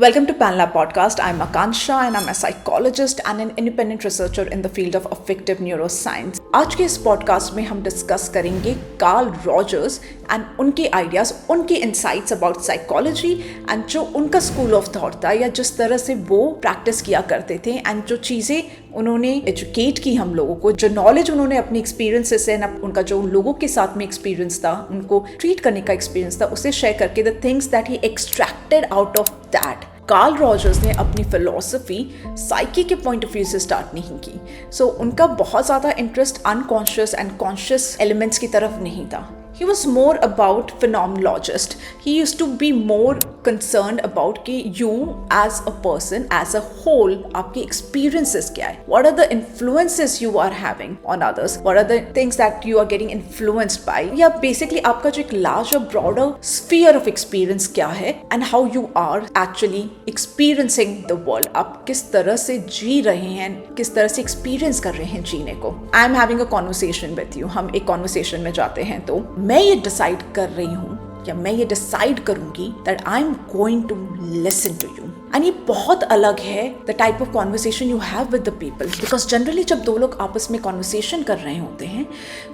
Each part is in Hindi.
Welcome to PanLab Podcast. I'm Akansha and I'm a psychologist and an independent researcher in the field of affective neuroscience. आज के इस पॉडकास्ट में हम डिस्कस करेंगे कार्ल रॉजर्स एंड उनके आइडियाज़, उनके इंसाइट्स अबाउट साइकोलॉजी एंड जो उनका स्कूल ऑफ थॉट था या जिस तरह से वो प्रैक्टिस किया करते थे एंड जो चीज़ें उन्होंने एजुकेट की हम लोगों को, जो नॉलेज उन्होंने अपनी एक्सपीरियंसेस से उनका जो लोगों के साथ में एक्सपीरियंस था, उनको ट्रीट करने का एक्सपीरियंस था, उसे शेयर करके the things that he extracted out of that. Karl Rogers ने अपनी फिलॉसफी साइकी के पॉइंट ऑफ व्यू से स्टार्ट नहीं की। सो उनका बहुत ज़्यादा interest unconscious and conscious elements की तरफ नहीं था। He was more about phenomenologist. He used to be more concerned about कि you as a person, as a whole, आपकी experiences क्या है? What are the influences you are having on others? What are the things that you are getting influenced by? या basically आपका जो एक larger, broader sphere of experience क्या है? And how you are actually experiencing the world. आप किस तरह से जी रहे हैं, किस तरह से experience कर रहे हैं जीने को. I am having a conversation with you. हम एक conversation में जाते हैं तो मैं ये डिसाइड कर रही हूँ या मैं ये डिसाइड करूंगी that I am going to listen to you. And ये बहुत अलग है the type of conversation you have with the people, because generally जब दो लोग आपस में कॉन्वर्सेशन कर रहे होते हैं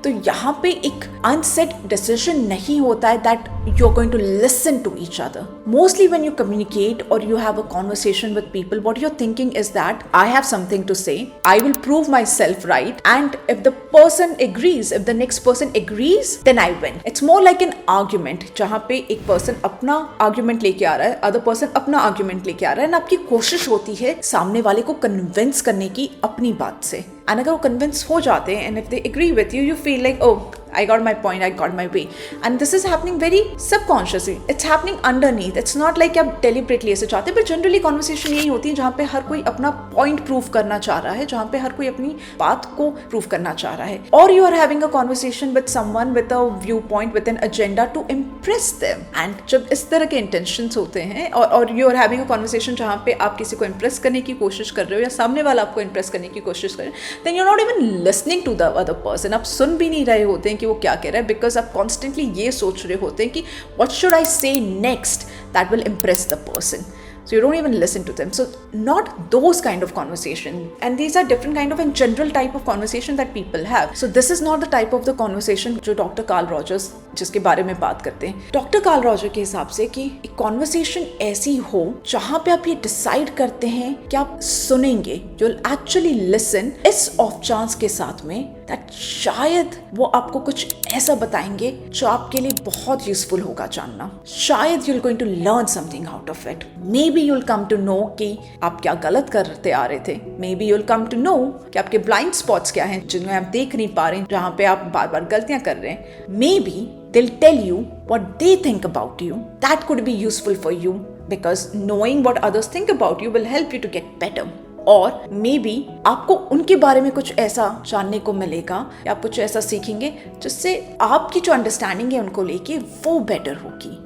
तो यहाँ पे एक अनसेट डिसीजन नहीं होता है that you are going to listen to each other. Mostly when you communicate और you have a conversation with people, what you are thinking is that I have something to say, I will prove myself right, and if the person agrees, if the next person agrees, then I win. It's more like an argument जहाँ पे एक पर्सन अपना आर्ग्यूमेंट लेके आ रहा है, अदर पर्सन अपना आर्ग्यूमेंट लेके आ रहा है, एंड आपकी कोशिश होती है सामने वाले को कन्विंस करने की अपनी बात से। एंड अगर वो कन्विंस हो जाते हैं and if they agree with you, you feel like oh I got my point, I got my way. And this is happening very subconsciously. It's happening underneath. It's not like आप deliberately ऐसे चाहते, but generally conversation यही होती है जहाँ पे हर कोई अपना point prove करना चाह रहा है, जहाँ पे हर कोई अपनी बात को prove करना चाह रहा है। Or you are having a conversation with someone with a viewpoint, with an agenda to impress them. And जब इस तरह के intentions होते हैं और you are having a conversation जहाँ पे आप किसी को impress करने की कोशिश कर रहे हो या सामने वाला आपको impress करने की कोशिश कर रहे हैं, then you're not even listening to the other person. आप सुन भी नहीं रहे होते हैं कि वो क्या कह रहा है, बिकॉज आप कॉन्स्टेंटली ये सोच रहे होते हैं कि व्हाट शुड आई से next that will impress the person. So you don't even listen to them. So not those kind of conversation. And these are different kind of and general type of conversation that people have. So this is not the type of the conversation जो डॉक्टर कार्ल रॉजर्स जिसके बारे में बात करते हैं. डॉक्टर कार्ल रॉजर के हिसाब से कि एक कॉन्वर्सेशन ऐसी हो जहाँ पे आप ये डिसाइड करते हैं कि आप सुनेंगे, you will actually listen, इस ऑफ चांस के साथ में दैट शायद वो आपको कुछ ऐसा बताएंगे जो आपके लिए बहुत यूजफुल होगा जानना. शायद you're going to learn something out of it. Maybe you'll come to know कि आप क्या गलत करते आ रहे थे. Maybe you'll come to know कि आपके blind spots क्या हैं जिन्हें आप देख नहीं पा रहे हैं, जहाँ पे आप बार बार गलतियां कर रहे हैं. Maybe they'll tell you what they think about you. That could be useful for you because knowing what others think about you will help you to get better. और मे बी आपको उनके बारे में कुछ ऐसा जानने को मिलेगा या आप कुछ ऐसा सीखेंगे जिससे आपकी जो अंडरस्टैंडिंग है उनको लेके वो बेटर होगी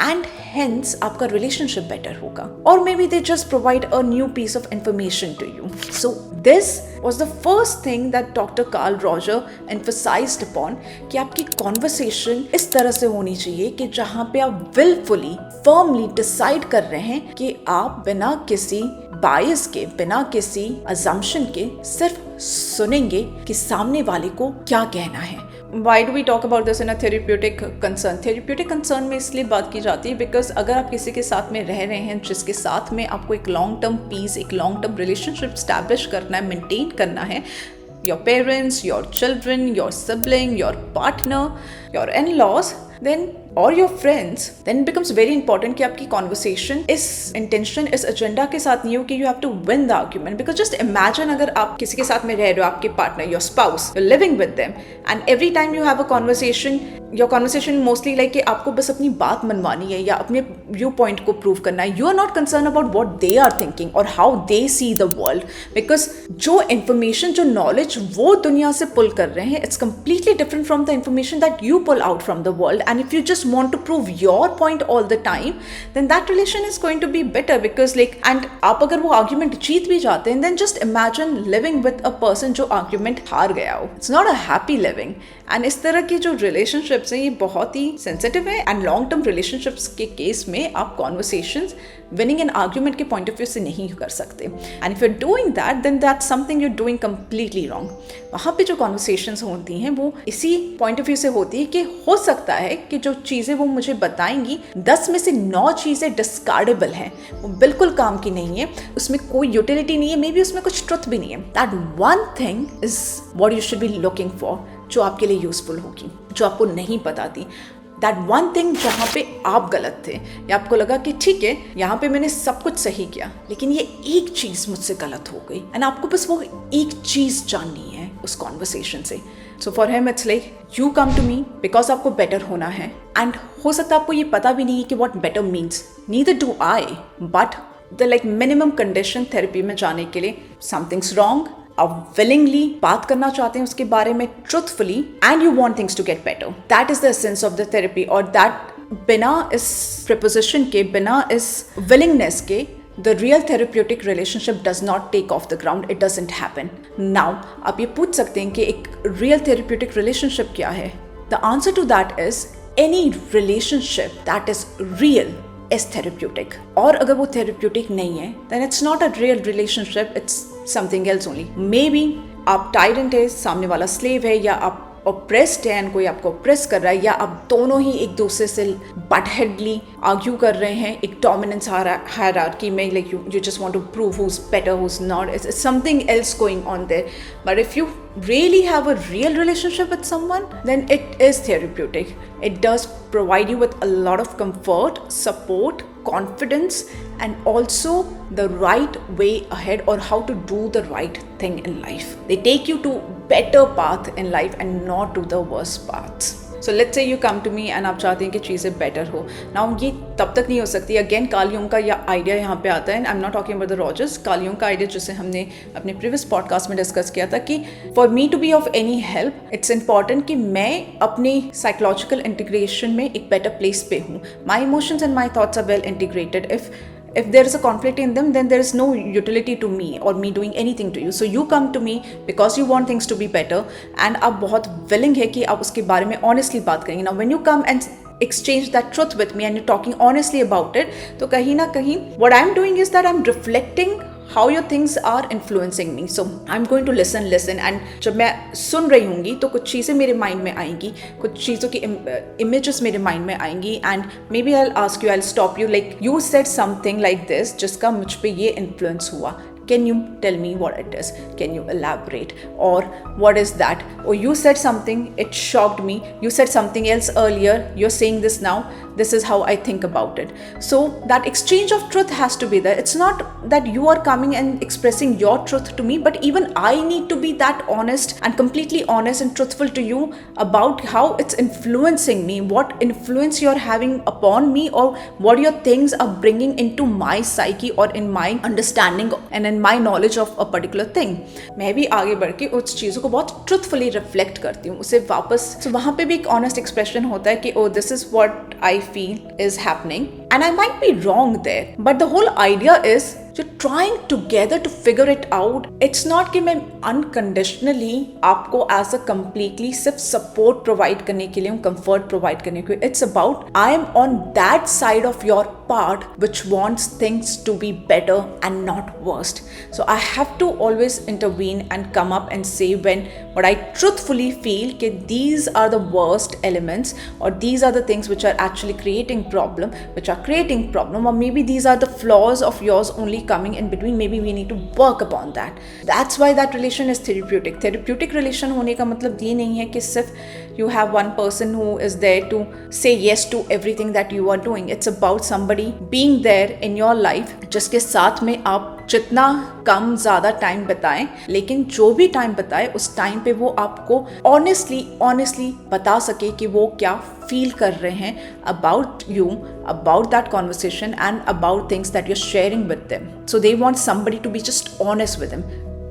and hence आपका relationship better होगा. Or maybe they just provide a new piece of information to you. So this was the first thing that Dr. Carl Roger emphasized upon कि आपकी conversation इस तरह से होनी चाहिए कि जहाँ पे आप willfully, firmly decide कर रहे हैं कि आप बिना किसी बायस के, बिना किसी assumption के सिर्फ सुनेंगे कि सामने वाले को क्या कहना है. Why do we talk about this in a therapeutic concern? Therapeutic concern में इसलिए बात की जाती है बिकॉज अगर आप किसी के साथ में रह रहे हैं जिसके साथ में आपको एक लॉन्ग टर्म पीस, एक लॉन्ग टर्म रिलेशनशिप स्टैब्लिश करना है, मेंटेन करना है, your parents, your children, your sibling, your partner, your in-laws, then or your friends, then it becomes very important कि आपकी conversation इस intention, इस agenda के साथ नहीं हो कि you have to win the argument. Because just imagine अगर आप किसी के साथ में रह रहे हो, आपके partner, your spouse, you're living with them, and every time you have a conversation, your conversation mostly like कि आपको बस अपनी बात मनवानी है या अपने व्यू पॉइंट को प्रूव करना है. You are not concerned about what they are thinking or how they see the world, because जो information, जो knowledge वो दुनिया से पुल कर रहे हैं, it's completely different from the information that you pull out from the world. And if you just want to prove your point all the time, then that relation is going to be better because like, and आप अगर वो argument जीत भी जाते हैं, then just imagine living with a person जो argument हार गया हो. It's not a happy living. And इस तरह की जो relationships हैं ये बहुत ही sensitive है, and long term relationships के केस जिसमें आप कॉन्वर्सेशंस विनिंग एन आर्ग्यूमेंट के पॉइंट ऑफ व्यू से नहीं कर सकते। And if you are doing that then that's something you are doing completely wrong. वहाँ पे जो कॉन्वर्सेशंस होती हैं वो इसी पॉइंट ऑफ व्यू से होती है कि हो सकता है कि जो चीज़ें वो मुझे बताएंगी 10 में से 9 चीज़ें डिस्कार्डेबल हैं, वो बिल्कुल काम की नहीं है, उसमें कोई यूटिलिटी नहीं है, मे बी उसमें कुछ ट्रुथ भी नहीं है। That one thing is what you should be looking for, जो आपके लिए यूजफुल होगी, जो आपको नहीं पता थी। दैट वन थिंग जहाँ पे आप गलत थे या आपको लगा कि ठीक है यहाँ पे मैंने सब कुछ सही किया लेकिन ये एक चीज़ मुझसे गलत हो गई, एंड आपको बस वो एक चीज़ जाननी है उस कॉन्वर्सेशन से। So for him it's like you come to me because आपको बेटर होना है, एंड हो सकता है आपको ये पता भी नहीं है कि what better means, neither do I, but the like minimum condition therapy में जाने के लिए समथिंग्स रॉन्ग, आप विलिंगली बात करना चाहते हैं उसके बारे में truthfully, and you want things to get better. That is the essence of the therapy, और दैट बिना इस प्रिपोजिशन के, बिना इस विलिंगनेस के, the real therapeutic relationship does not take off the ground, it doesn't happen. Now, आप ये पूछ सकते हैं कि एक real therapeutic relationship क्या है? The answer to that is any relationship that is real is therapeutic. और अगर वो therapeutic नहीं है, then it's not a real relationship, it's something else only. Maybe आप tyrant है, सामने वाला slave है, या आप ऑप्रेस्ड है एंड कोई आपको ऑप्रेस कर रहा है, या आप दोनों ही एक दूसरे से बट हेडली आर्ग्यू कर रहे हैं एक डोमिनेंस हायरार्की में, like you just want to prove who is better, who is not, it's something else going on there. But if you really have a real relationship with someone, then it is therapeutic. It does provide you with a lot of comfort, support, confidence, and also the right way ahead, or how to do the right thing in life. They take you to better path in life and not to the worst paths. So let's say you come to me and आप चाहते हैं कि चीज़ें बेटर हो। Now ये तब तक नहीं हो सकती। अगेन कार्ल यूंग का यह आइडिया यहाँ पे आता है, and I am not talking about the Rogers. Carl Jung का आइडिया जिसे हमने अपने प्रीवियस पॉडकास्ट में डिस्कस किया था कि for me to be of any help it's important कि मैं अपने साइकोलॉजिकल इंटीग्रेशन में एक बेटर प्लेस पे हूँ। My emotions and my thoughts are well integrated. If there is a conflict in them, then there is no utility to me or me doing anything to you. So you come to me because you want things to be better, and आप बहुत willing है कि आप उसके बारे में honestly बात करेंगे। Now when you come and exchange that truth with me and you're talking honestly about it, तो कहीं ना कहीं what I'm doing is that I'm reflecting how your things are influencing me. So I'm going to listen and जब मैं सुन रही होंगी तो कुछ चीज़ें मेरे माइंड में आएंगी, कुछ चीज़ों की images मेरे माइंड में आएंगी, and maybe I'll ask you, I'll stop you, like you said something like this जिसका मुझ पे ये influence हुआ. Can you tell me what it is? Can you elaborate? Or what is that? Or you said something, it shocked me. You said something else earlier. You're saying this now. This is how I think about it. So that exchange of truth has to be there. It's not that you are coming and expressing your truth to me, but even I need to be that honest and completely honest and truthful to you about how it's influencing me, what influence you're having upon me, or what your things are bringing into my psyche or in my understanding and in my knowledge of a particular thing. मैं भी आगे बढ़ के उस चीज़ों को बहुत truthfully reflect करती हूँ, उसे वापस, so वहाँ पे भी एक honest expression होता है कि oh this is what I feel is happening, and I might be wrong there, but the whole idea is you're trying together to figure it out. It's not कि मैं unconditionally आपको as a completely सिर्फ support provide करने के लिए हूँ, comfort provide करने के लिए. It's about I am on that side of your part which wants things to be better and not worst. So I have to always intervene and come up and say when what I truthfully feel कि these are the worst elements, or these are the things which are actually creating problem, or maybe these are the flaws of yours only coming in between. Maybe we need to work upon that. That's why that relation is therapeutic. Therapeutic relation होने का मतलब ये नहीं है कि सिर्फ you have one person who is there to say yes to everything that you are doing. It's about somebody being there in your life जिसके साथ में आप जितना कम ज़्यादा टाइम बताएं, लेकिन जो भी टाइम बताए उस टाइम पे वो आपको ऑनेस्टली बता सके कि वो क्या फील कर रहे हैं about you, about that conversation and about things that you are sharing with them. So they want somebody to be just honest with them.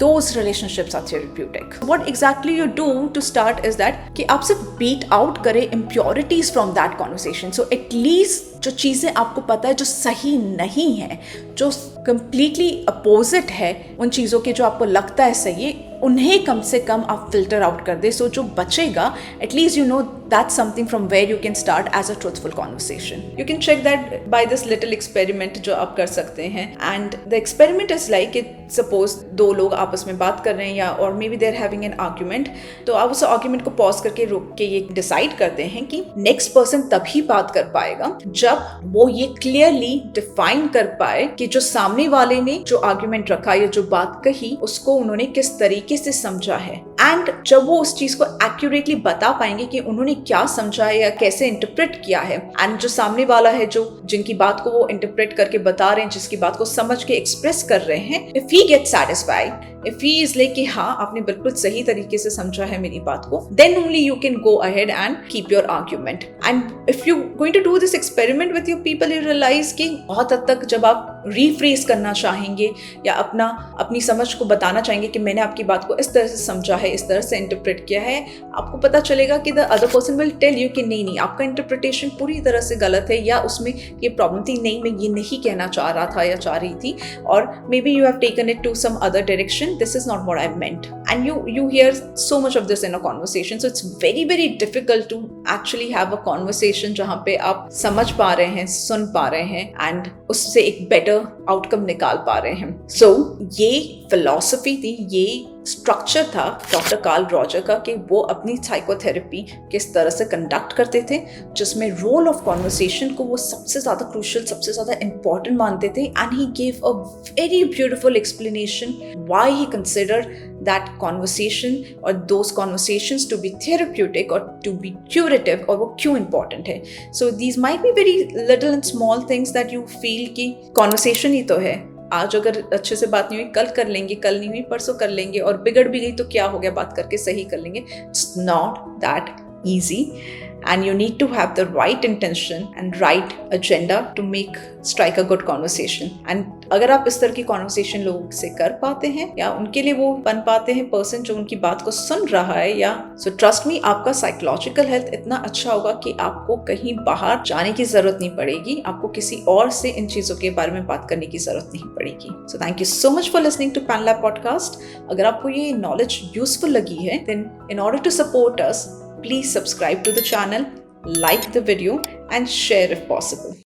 Those relationships are therapeutic. What exactly you do to start is that कि आप सिर्फ beat out करें impurities from that conversation. So at least जो चीज़ें आपको पता है जो सही नहीं है, जो कंप्लीटली अपोजिट है उन चीज़ों के जो आपको लगता है सही है, उन्हें कम से कम आप फिल्टर आउट कर दे। सो जो बचेगा, at least you know that's something from where you can start as a truthful conversation. You can check that by this little experiment जो आप कर सकते हैं. And the experiment is like it, suppose दो लोग आपस में बात कर रहे हैं या or maybe they're having an argument, तो आप उस argument को pause करके रोक के ये decide करते हैं कि next person तभी बात कर पाएगा जब वो ये clearly define कर पाए कि जो सामने वाले ने जो argument रखा या जो बात कही उसको उन्होंने किस तरीके से समझा है। And जब वो उस चीज को accurately बता पाएंगे कि उन्होंने क्या समझा है या कैसे इंटरप्रेट किया है, एंड जो सामने वाला है जो जिनकी बात को वो इंटरप्रेट करके बता रहे हैं, जिसकी बात को समझ के एक्सप्रेस कर रहे हैं, if he get satisfied, if he is like कि हाँ आपने बिल्कुल सही तरीके से समझा है मेरी बात को, then only you can go ahead and keep your argument. And if you going to do this experiment with your people, you realise कि बहुत हद तक जब आप रीफ्रेज करना चाहेंगे या अपनी समझ को बताना चाहेंगे कि मैंने आपकी बात को इस तरह से समझा है, इस तरह से इंटरप्रेट किया है, आपको पता चलेगा कि the other person will tell you कि नहीं आपका इंटरप्रिटेशन पूरी तरह से गलत है, या उसमें ये प्रॉब्लम थी, नहीं मैं ये नहीं कहना चाह रहा था या चाह रही थी, और maybe you have taken it to some other direction, this is not what I meant. एंड you hear so much of this in a conversation, so it's very very difficult to actually have a conversation जहाँ पे आप समझ पा रहे हैं, सुन पा रहे हैं एंड उससे एक बेटर आउटकम निकाल पा रहे हैं। सो ये फिलॉसफी थी, ये स्ट्रक्चर था डॉक्टर कार्ल रॉजर का कि वो अपनी साइकोथेरेपी किस तरह से कंडक्ट करते थे, जिसमें रोल ऑफ कॉन्वर्सेशन को वो सबसे ज़्यादा क्रूशियल, सबसे ज़्यादा इंपॉर्टेंट मानते थे। And he gave a very beautiful explanation why he considered that conversation और those conversations to be therapeutic और टू बी क्यूरेटिव, और वो क्यों इंपॉर्टेंट है। So these might be very little and small things that you feel कि कॉन्वर्सेशन ही तो है, आज अगर अच्छे से बात नहीं हुई कल कर लेंगे, कल नहीं हुई परसों कर लेंगे, और बिगड़ भी गई तो क्या हो गया, बात करके सही कर लेंगे। It's not that easy, and you need to have the right intention and right agenda to strike a good conversation. And अगर आप इस तरह की conversation लोगों से कर पाते हैं या उनके लिए वो बन पाते हैं person जो उनकी बात को सुन रहा है, या so trust me आपका psychological health इतना अच्छा होगा कि आपको कहीं बाहर जाने की जरूरत नहीं पड़ेगी, आपको किसी और से इन चीजों के बारे में बात करने की जरूरत नहीं पड़ेगी। So thank you so much for listening to PanLab podcast. अगर आपको ये knowledge useful लगी है, then in order to support us, please subscribe to the channel, like the video and share if possible.